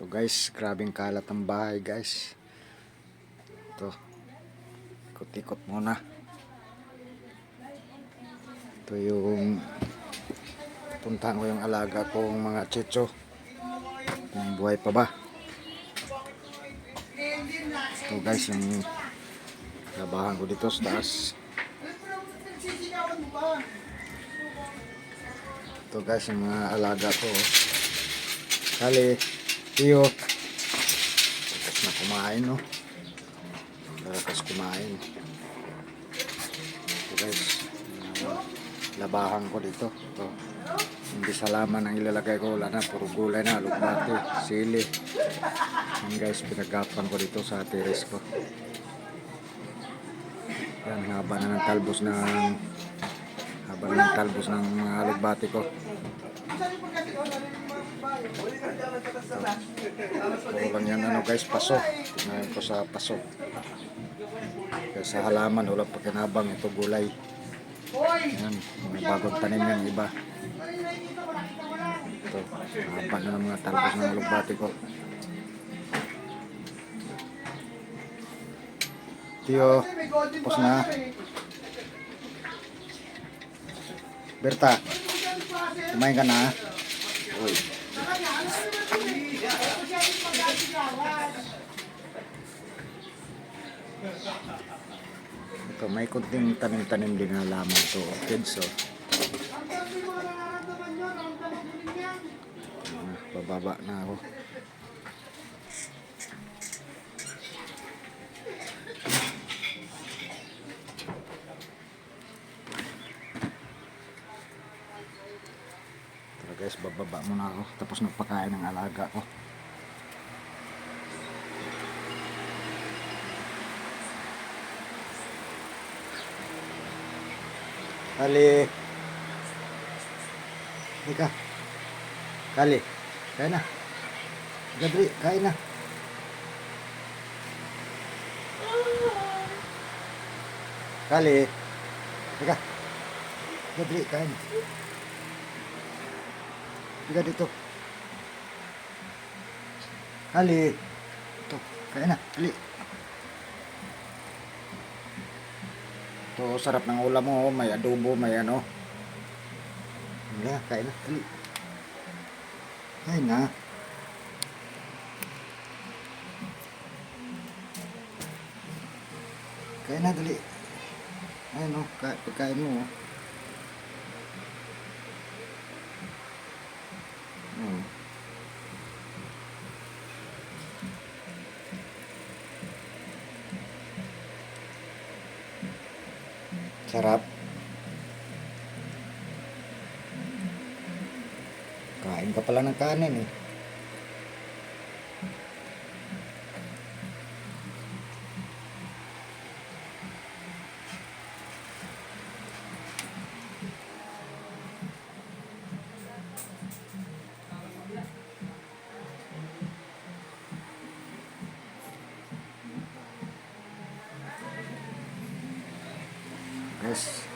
Ito guys, grabing kalat ng bahay guys. Ito, ikot-ikot muna. Ito yung puntahan ko yung alaga kong mga chicho. Kung buhay pa ba. Ito guys, yung labahan ko dito sa taas. Ito guys, yung mga alaga ko. Kali, tiyo. Tapos na kumain, no? Tapos kumain. Ito guys, labahan ko dito. Ito. Hindi salaman ang ilalagay ko. Wala na, puro gulay na. Lugbati, sili. Yan guys, pinagapan ko dito sa terrace ko. Yan, haba na ng talbos ng mga lugbati ko. Ito lang yan, ano guys, paso. Tinayin ko sa paso. Kaya sa halaman, wala pa kinabang. Ito gulay. Yan, mga bagong tanim yan, iba. Ito, haba na ng mga talbos ng lugbati ko. Tiyo, tapos na. Berta, kumain ka na. Uy. Ito, may kunting tanim-tanim din na lamang to. Orchids, oh. Bababa na ako. Tara guys, bababa muna ako. Tapos nagpakain ng alaga ko. Kali. Ika. Kali. Kain na. Gadri, kain na. Kali. Ika. Gadri, kain. Ika dito. Kali. Ito, kain na. Kali. Ito, sarap ng ulam mo. May adobo, may ano. Wala, kain na. Kali. Kain na. Kain na, dali. Ayun o, pagkain mo o. Sarap. Kain ka pala ng kanin eh. Guys,